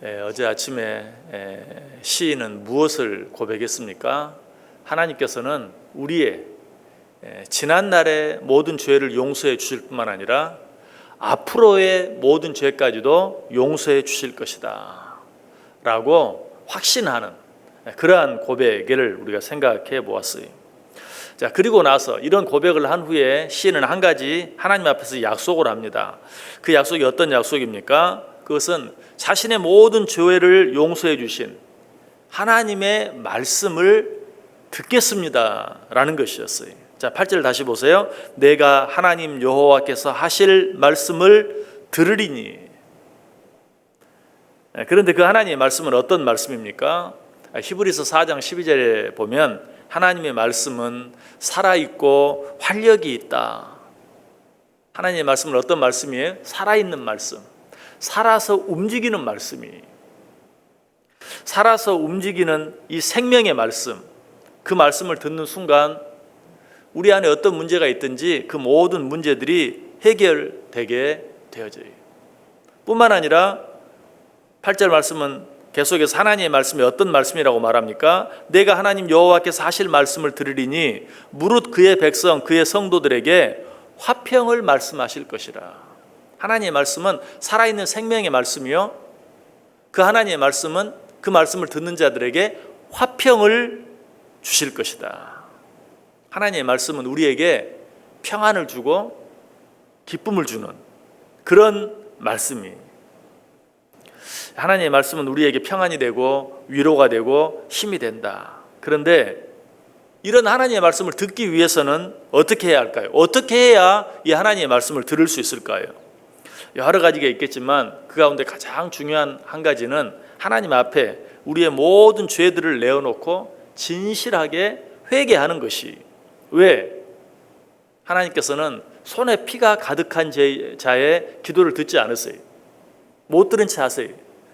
어제 아침에 시인은 무엇을 고백했습니까? 하나님께서는 우리의 지난날의 모든 죄를 용서해 주실 뿐만 아니라 앞으로의 모든 죄까지도 용서해 주실 것이다 라고 확신하는 그러한 고백을 우리가 생각해 보았어요. 자, 그리고 나서 이런 고백을 한 후에 시인은 한 가지 하나님 앞에서 약속을 합니다. 그 약속이 어떤 약속입니까? 그것은 자신의 모든 죄를 용서해 주신 하나님의 말씀을 듣겠습니다 라는 것이었어요. 자, 8절 다시 보세요. 내가 하나님 여호와께서 하실 말씀을 들으리니. 그런데 그 하나님의 말씀은 어떤 말씀입니까? 히브리서 4장 12절에 보면 하나님의 말씀은 살아있고 활력이 있다. 하나님의 말씀은 어떤 말씀이에요? 살아있는 말씀, 살아서 움직이는 말씀이, 살아서 움직이는 이 생명의 말씀, 그 말씀을 듣는 순간 우리 안에 어떤 문제가 있든지 그 모든 문제들이 해결되게 되어져요. 뿐만 아니라 8절 말씀은 계속해서 하나님의 말씀이 어떤 말씀이라고 말합니까? 내가 하나님 여호와께서 하실 말씀을 들으리니 무릇 그의 백성 그의 성도들에게 화평을 말씀하실 것이라. 하나님의 말씀은 살아있는 생명의 말씀이요, 그 하나님의 말씀은 그 말씀을 듣는 자들에게 화평을 주실 것이다. 하나님의 말씀은 우리에게 평안을 주고 기쁨을 주는 그런 말씀이에요. 하나님의 말씀은 우리에게 평안이 되고 위로가 되고 힘이 된다. 그런데 이런 하나님의 말씀을 듣기 위해서는 어떻게 해야 할까요? 어떻게 해야 이 하나님의 말씀을 들을 수 있을까요? 여러 가지가 있겠지만 그 가운데 가장 중요한 한 가지는 하나님 앞에 우리의 모든 죄들을 내어놓고 진실하게 회개하는 것이. 왜? 하나님께서는 손에 피가 가득한 자의 기도를 듣지 않으세요. 못 들은 채 하세요.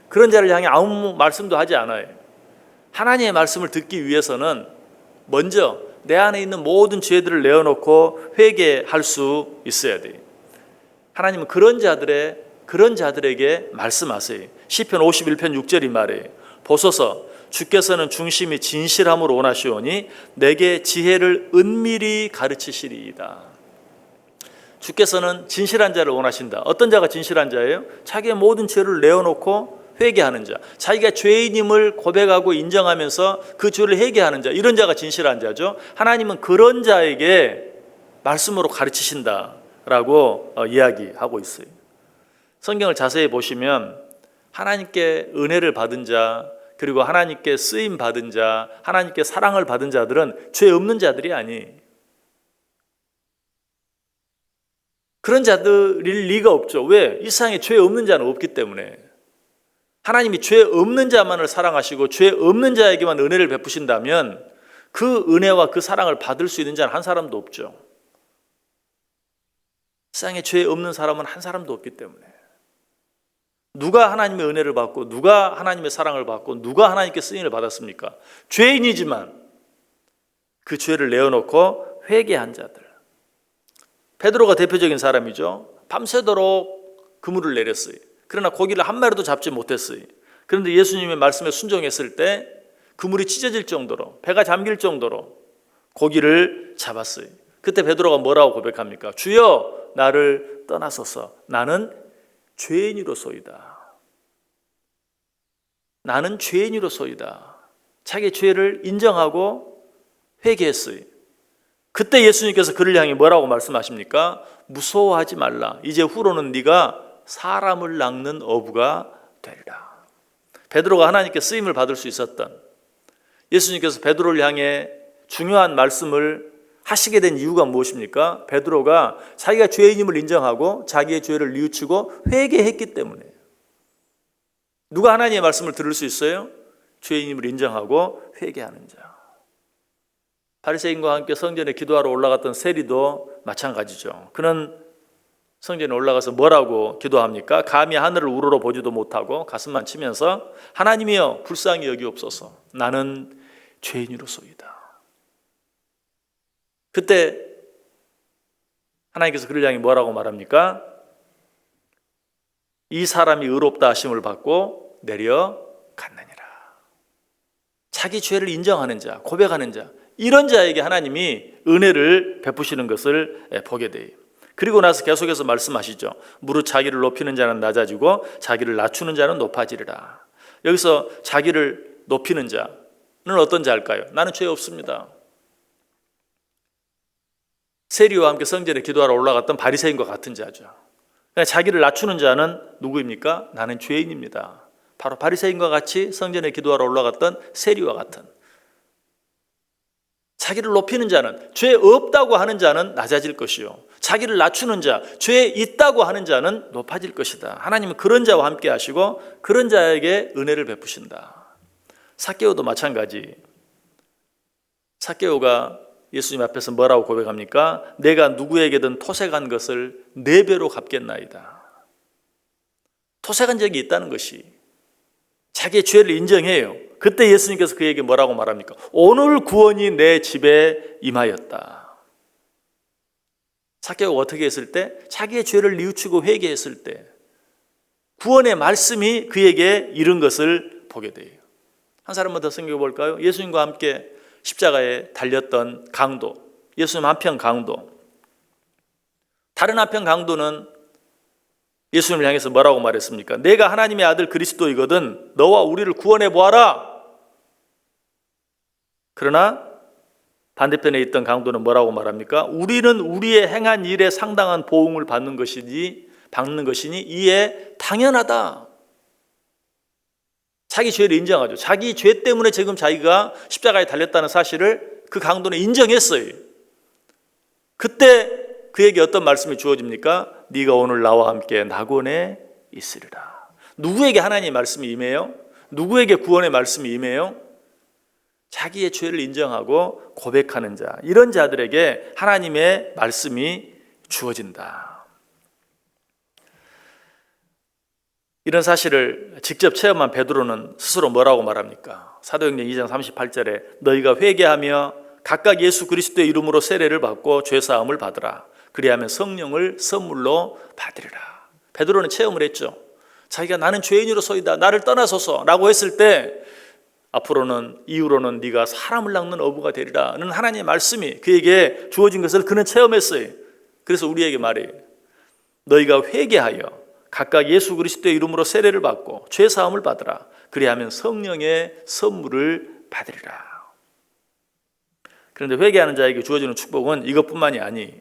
그런 자를 향해 아무 말씀도 하지 않아요. 하나님의 말씀을 듣기 위해서는 먼저 내 안에 있는 모든 죄들을 내어놓고 회개할 수 있어야 돼요. 하나님은 그런 자들에게 말씀하세요. 시편 51편 6절이 말해요. 보소서 주께서는 중심이 진실함으로 원하시오니 내게 지혜를 은밀히 가르치시리이다. 주께서는 진실한 자를 원하신다. 어떤 자가 진실한 자예요? 자기의 모든 죄를 내어놓고 회개하는 자, 자기가 죄인임을 고백하고 인정하면서 그 죄를 회개하는 자, 이런 자가 진실한 자죠. 하나님은 그런 자에게 말씀으로 가르치신다라고 이야기하고 있어요. 성경을 자세히 보시면 하나님께 은혜를 받은 자, 그리고 하나님께 쓰임 받은 자, 하나님께 사랑을 받은 자들은 죄 없는 자들이 아니에요. 그런 자들일 리가 없죠. 왜? 이 세상에 죄 없는 자는 없기 때문에. 하나님이 죄 없는 자만을 사랑하시고 죄 없는 자에게만 은혜를 베푸신다면 그 은혜와 그 사랑을 받을 수 있는 자는 한 사람도 없죠. 세상에 죄 없는 사람은 한 사람도 없기 때문에. 누가 하나님의 은혜를 받고 누가 하나님의 사랑을 받고 누가 하나님께 쓰임을 받았습니까? 죄인이지만 그 죄를 내어놓고 회개한 자들. 베드로가 대표적인 사람이죠. 밤새도록 그물을 내렸어요. 그러나 고기를 한 마리도 잡지 못했어요. 그런데 예수님의 말씀에 순종했을 때 그물이 찢어질 정도로, 배가 잠길 정도로 고기를 잡았어요. 그때 베드로가 뭐라고 고백합니까? 주여 나를 떠나소서, 나는 죄인이로소이다. 나는 죄인이로소이다. 자기의 죄를 인정하고 회개했어요. 그때 예수님께서 그를 향해 뭐라고 말씀하십니까? 무서워하지 말라. 이제 후로는 네가 사람을 낚는 어부가 되리라. 베드로가 하나님께 쓰임을 받을 수 있었던, 예수님께서 베드로를 향해 중요한 말씀을 하시게 된 이유가 무엇입니까? 베드로가 자기가 죄인임을 인정하고 자기의 죄를 뉘우치고 회개했기 때문에. 누가 하나님의 말씀을 들을 수 있어요? 죄인임을 인정하고 회개하는 자. 바리새인과 함께 성전에 기도하러 올라갔던 세리도 마찬가지죠. 그는 성전에 올라가서 뭐라고 기도합니까? 감히 하늘을 우러러 보지도 못하고 가슴만 치면서 하나님이여 불쌍히 여기옵소서, 나는 죄인이로소이다. 그때 하나님께서 그를 향해 뭐라고 말합니까? 이 사람이 의롭다 하심을 받고 내려갔느니라. 자기 죄를 인정하는 자, 고백하는 자, 이런 자에게 하나님이 은혜를 베푸시는 것을 보게 돼요. 그리고 나서 계속해서 말씀하시죠. 무릇 자기를 높이는 자는 낮아지고 자기를 낮추는 자는 높아지리라. 여기서 자기를 높이는 자는 어떤 자일까요? 나는 죄 없습니다. 세리와 함께 성전에 기도하러 올라갔던 바리새인과 같은 자죠. 자기를 낮추는 자는 누구입니까? 나는 죄인입니다. 바로 바리새인과 같이 성전에 기도하러 올라갔던 세리와 같은. 자기를 높이는 자는, 죄 없다고 하는 자는 낮아질 것이요, 자기를 낮추는 자, 죄 있다고 하는 자는 높아질 것이다. 하나님은 그런 자와 함께 하시고 그런 자에게 은혜를 베푸신다. 삭개오도 마찬가지. 삭개오가 예수님 앞에서 뭐라고 고백합니까? 내가 누구에게든 토색한 것을 4배로 갚겠나이다. 토색한 적이 있다는 것이, 자기의 죄를 인정해요. 그때 예수님께서 그에게 뭐라고 말합니까? 오늘 구원이 내 집에 임하였다. 삭개오가 어떻게 했을 때? 자기의 죄를 뉘우치고 회개했을 때 구원의 말씀이 그에게 이른 것을 보게 돼요. 한 사람만 더 생각해 볼까요? 예수님과 함께 십자가에 달렸던 강도, 예수님 한편 강도. 다른 한편 강도는 예수님을 향해서 뭐라고 말했습니까? 내가 하나님의 아들 그리스도이거든 너와 우리를 구원해 보아라. 그러나 반대편에 있던 강도는 뭐라고 말합니까? 우리는 우리의 행한 일에 상당한 보응을 받는 것이니 이에 당연하다. 자기 죄를 인정하죠. 자기 죄 때문에 지금 자기가 십자가에 달렸다는 사실을 그 강도는 인정했어요. 그때 그에게 어떤 말씀이 주어집니까? 네가 오늘 나와 함께 낙원에 있으리라. 누구에게 하나님의 말씀이 임해요? 누구에게 구원의 말씀이 임해요? 자기의 죄를 인정하고 고백하는 자, 이런 자들에게 하나님의 말씀이 주어진다. 이런 사실을 직접 체험한 베드로는 스스로 뭐라고 말합니까? 사도행전 2장 38절에 너희가 회개하며 각각 예수 그리스도의 이름으로 세례를 받고 죄사함을 받으라. 그리하면 성령을 선물로 받으리라. 베드로는 체험을 했죠. 자기가 나는 죄인으로서이다, 나를 떠나소서 라고 했을 때 이후로는 네가 사람을 낚는 어부가 되리라는 하나님의 말씀이 그에게 주어진 것을 그는 체험했어요. 그래서 우리에게 말해요. 너희가 회개하여 각각 예수 그리스도의 이름으로 세례를 받고 죄사함을 받으라. 그리하면 성령의 선물을 받으리라. 그런데 회개하는 자에게 주어지는 축복은 이것뿐만이 아니,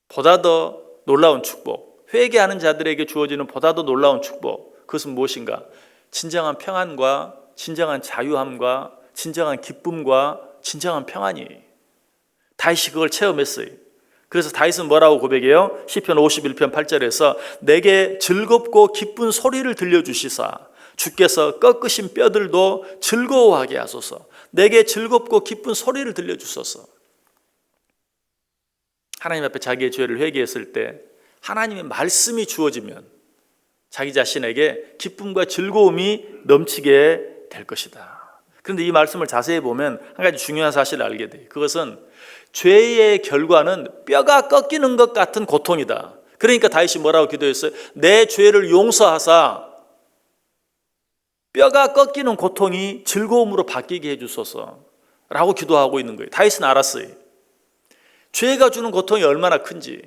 보다 더 놀라운 축복, 회개하는 자들에게 주어지는 보다 더 놀라운 축복, 그것은 무엇인가? 진정한 평안과 진정한 자유함과 진정한 기쁨과 진정한 평안이. 다윗이 그걸 체험했어요. 그래서 다윗은 뭐라고 고백해요? 시편 51편 8절에서 내게 즐겁고 기쁜 소리를 들려주시사 주께서 꺾으신 뼈들도 즐거워하게 하소서. 내게 즐겁고 기쁜 소리를 들려주소서. 하나님 앞에 자기의 죄를 회개했을 때 하나님의 말씀이 주어지면 자기 자신에게 기쁨과 즐거움이 넘치게 될 것이다. 그런데 이 말씀을 자세히 보면 한 가지 중요한 사실을 알게 돼요. 그것은 죄의 결과는 뼈가 꺾이는 것 같은 고통이다. 그러니까 다윗이 뭐라고 기도했어요? 내 죄를 용서하사 뼈가 꺾이는 고통이 즐거움으로 바뀌게 해주소서 라고 기도하고 있는 거예요. 다윗은 알았어요. 죄가 주는 고통이 얼마나 큰지.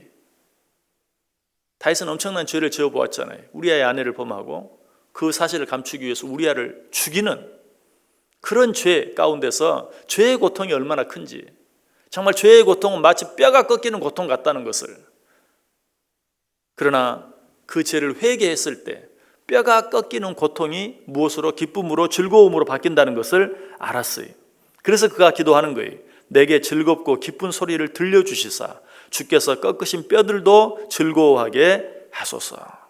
다윗은 엄청난 죄를 지어보았잖아요. 우리아의 아내를 범하고 그 사실을 감추기 위해서 우리아를 죽이는 그런 죄 가운데서 죄의 고통이 얼마나 큰지, 정말 죄의 고통은 마치 뼈가 꺾이는 고통 같다는 것을, 그러나 그 죄를 회개했을 때 뼈가 꺾이는 고통이 무엇으로? 기쁨으로, 즐거움으로 바뀐다는 것을 알았어요. 그래서 그가 기도하는 거예요. 내게 즐겁고 기쁜 소리를 들려주시사 주께서 꺾으신 뼈들도 즐거워하게 하소서.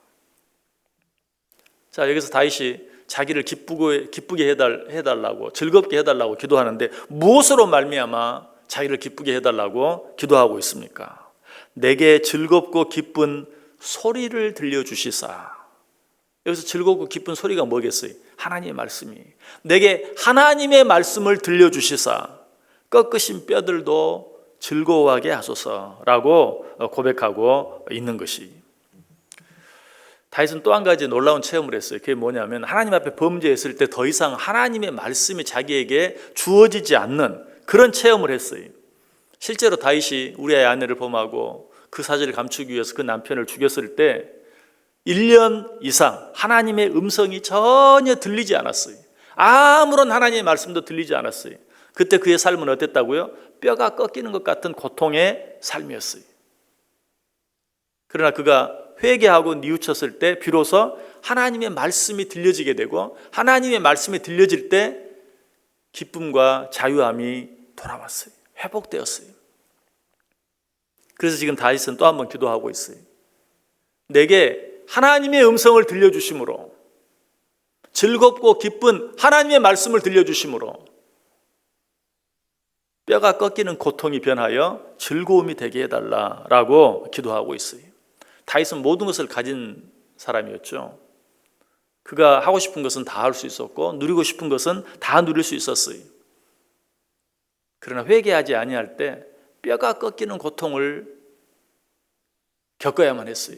자, 여기서 다윗이 자기를 기쁘게 해달라고, 즐겁게 해달라고 기도하는데 무엇으로 말미암아 자기를 기쁘게 해달라고 기도하고 있습니까? 내게 즐겁고 기쁜 소리를 들려주시사. 여기서 즐겁고 기쁜 소리가 뭐겠어요? 하나님의 말씀이. 내게 하나님의 말씀을 들려주시사 꺾으신 뼈들도 즐거워하게 하소서라고 고백하고 있는 것이. 다윗은 또 한 가지 놀라운 체험을 했어요. 그게 뭐냐면 하나님 앞에 범죄했을 때 더 이상 하나님의 말씀이 자기에게 주어지지 않는 그런 체험을 했어요. 실제로 다윗이 우리아의 아내를 범하고 그 사실을 감추기 위해서 그 남편을 죽였을 때 1년 이상 하나님의 음성이 전혀 들리지 않았어요. 아무런 하나님의 말씀도 들리지 않았어요. 그때 그의 삶은 어땠다고요? 뼈가 꺾이는 것 같은 고통의 삶이었어요. 그러나 그가 회개하고 뉘우쳤을 때 비로소 하나님의 말씀이 들려지게 되고 하나님의 말씀이 들려질 때 기쁨과 자유함이 돌아왔어요. 회복되었어요. 그래서 지금 다윗은 또 한 번 기도하고 있어요. 내게 하나님의 음성을 들려주심으로, 즐겁고 기쁜 하나님의 말씀을 들려주심으로 뼈가 꺾이는 고통이 변하여 즐거움이 되게 해달라라고 기도하고 있어요. 다윗은 모든 것을 가진 사람이었죠. 그가 하고 싶은 것은 다 할 수 있었고 누리고 싶은 것은 다 누릴 수 있었어요. 그러나 회개하지 아니할 때 뼈가 꺾이는 고통을 겪어야만 했어요.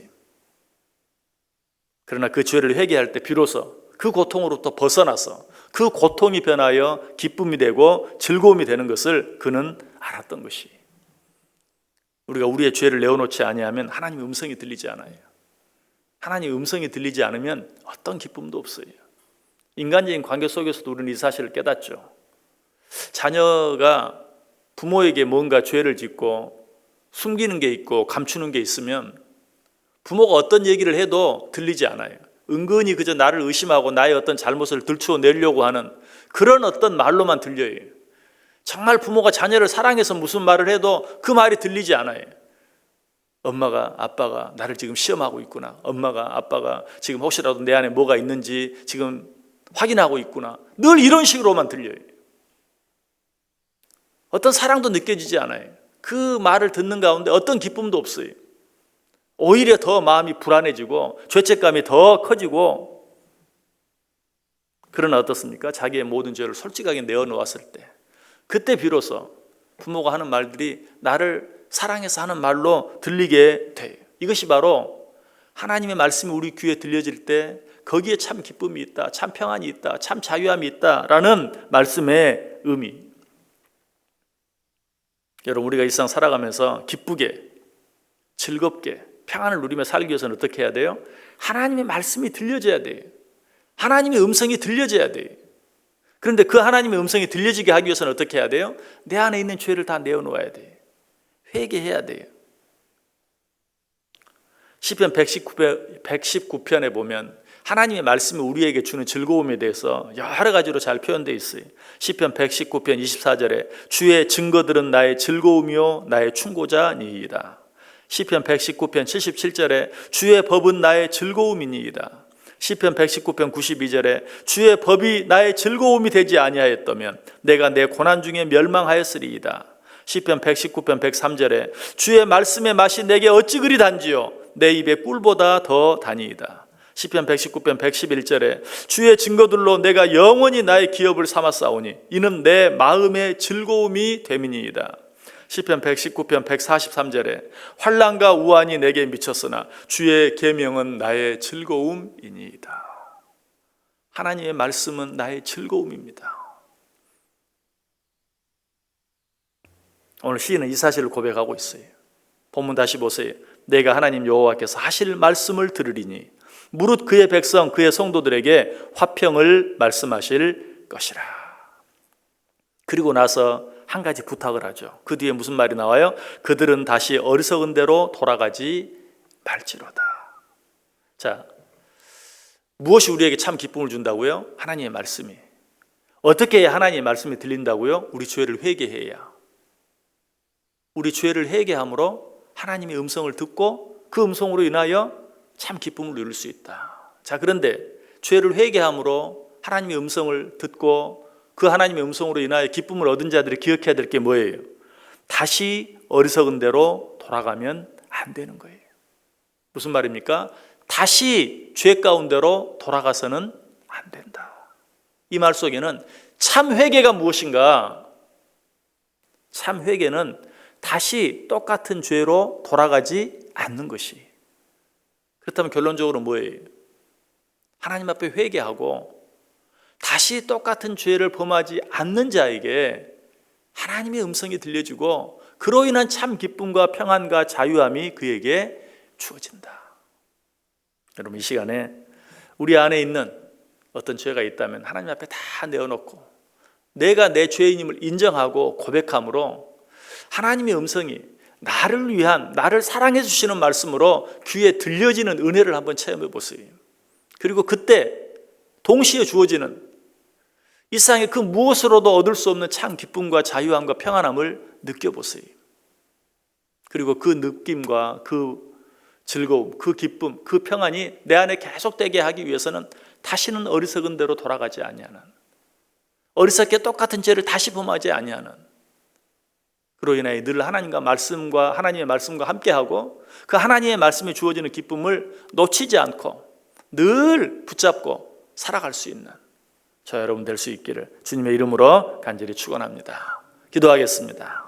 그러나 그 죄를 회개할 때 비로소 그 고통으로부터 벗어나서 그 고통이 변하여 기쁨이 되고 즐거움이 되는 것을 그는 알았던 것이에요. 우리가 우리의 죄를 내어놓지 아니하면 하나님의 음성이 들리지 않아요. 하나님의 음성이 들리지 않으면 어떤 기쁨도 없어요. 인간적인 관계 속에서도 우리는 이 사실을 깨닫죠. 자녀가 부모에게 뭔가 죄를 짓고 숨기는 게 있고 감추는 게 있으면 부모가 어떤 얘기를 해도 들리지 않아요. 은근히 그저 나를 의심하고 나의 어떤 잘못을 들추어내려고 하는 그런 어떤 말로만 들려요. 정말 부모가 자녀를 사랑해서 무슨 말을 해도 그 말이 들리지 않아요. 엄마가 아빠가 나를 지금 시험하고 있구나. 엄마가 아빠가 지금 혹시라도 내 안에 뭐가 있는지 지금 확인하고 있구나. 늘 이런 식으로만 들려요. 어떤 사랑도 느껴지지 않아요. 그 말을 듣는 가운데 어떤 기쁨도 없어요. 오히려 더 마음이 불안해지고 죄책감이 더 커지고. 그러나 어떻습니까? 자기의 모든 죄를 솔직하게 내어놓았을 때 그때 비로소 부모가 하는 말들이 나를 사랑해서 하는 말로 들리게 돼요. 이것이 바로 하나님의 말씀이 우리 귀에 들려질 때 거기에 참 기쁨이 있다, 참 평안이 있다, 참 자유함이 있다라는 말씀의 의미. 여러분, 우리가 일상 살아가면서 기쁘게 즐겁게 평안을 누리며 살기 위해서는 어떻게 해야 돼요? 하나님의 말씀이 들려져야 돼요. 하나님의 음성이 들려져야 돼요. 그런데 그 하나님의 음성이 들려지게 하기 위해서는 어떻게 해야 돼요? 내 안에 있는 죄를 다 내어놓아야 돼요. 회개해야 돼요. 시편 119편에 보면 하나님의 말씀이 우리에게 주는 즐거움에 대해서 여러 가지로 잘 표현되어 있어요. 시편 119편 24절에 주의 증거들은 나의 즐거움이요 나의 충고자니이다. 시편 119편 77절에 주의 법은 나의 즐거움이니이다. 시편 119편 92절에 주의 법이 나의 즐거움이 되지 아니하였다면 내가 내 고난 중에 멸망하였으리이다. 시편 119편 103절에 주의 말씀의 맛이 내게 어찌 그리 단지요 내 입에 꿀보다 더 다니이다. 시편 119편 111절에 주의 증거들로 내가 영원히 나의 기업을 삼았사오니 이는 내 마음의 즐거움이 됨이니이다. 시편 119편 143절에 환난과 우환이 내게 미쳤으나 주의 계명은 나의 즐거움이니이다. 하나님의 말씀은 나의 즐거움입니다. 오늘 시인은 이 사실을 고백하고 있어요. 본문 다시 보세요. 내가 하나님 여호와께서 하실 말씀을 들으리니 무릇 그의 백성 그의 성도들에게 화평을 말씀하실 것이라. 그리고 나서 한 가지 부탁을 하죠. 그 뒤에 무슨 말이 나와요? 그들은 다시 어리석은 대로 돌아가지 말지로다. 자, 무엇이 우리에게 참 기쁨을 준다고요? 하나님의 말씀이. 어떻게 해야 하나님의 말씀이 들린다고요? 우리 죄를 회개해야. 우리 죄를 회개함으로 하나님의 음성을 듣고 그 음성으로 인하여 참 기쁨을 누릴 수 있다. 자, 그런데 죄를 회개함으로 하나님의 음성을 듣고 그 하나님의 음성으로 인하여 기쁨을 얻은 자들이 기억해야 될 게 뭐예요? 다시 어리석은 대로 돌아가면 안 되는 거예요. 무슨 말입니까? 다시 죄 가운데로 돌아가서는 안 된다. 이 말 속에는 참 회개가 무엇인가? 참 회개는 다시 똑같은 죄로 돌아가지 않는 것이. 그렇다면 결론적으로 뭐예요? 하나님 앞에 회개하고 다시 똑같은 죄를 범하지 않는 자에게 하나님의 음성이 들려지고 그로 인한 참 기쁨과 평안과 자유함이 그에게 주어진다. 여러분, 이 시간에 우리 안에 있는 어떤 죄가 있다면 하나님 앞에 다 내어놓고 내가 내 죄인임을 인정하고 고백함으로 하나님의 음성이 나를 위한, 나를 사랑해 주시는 말씀으로 귀에 들려지는 은혜를 한번 체험해 보세요. 그리고 그때 동시에 주어지는 이 세상에 그 무엇으로도 얻을 수 없는 참 기쁨과 자유함과 평안함을 느껴보세요. 그리고 그 느낌과 그 즐거움, 그 기쁨, 그 평안이 내 안에 계속되게 하기 위해서는 다시는 어리석은 대로 돌아가지 아니하는, 어리석게 똑같은 죄를 다시 범하지 아니하는, 그로 인하여 늘 하나님의 말씀과 함께하고 그 하나님의 말씀이 주어지는 기쁨을 놓치지 않고 늘 붙잡고 살아갈 수 있는 저 여러분 될 수 있기를 주님의 이름으로 간절히 축원합니다. 기도하겠습니다.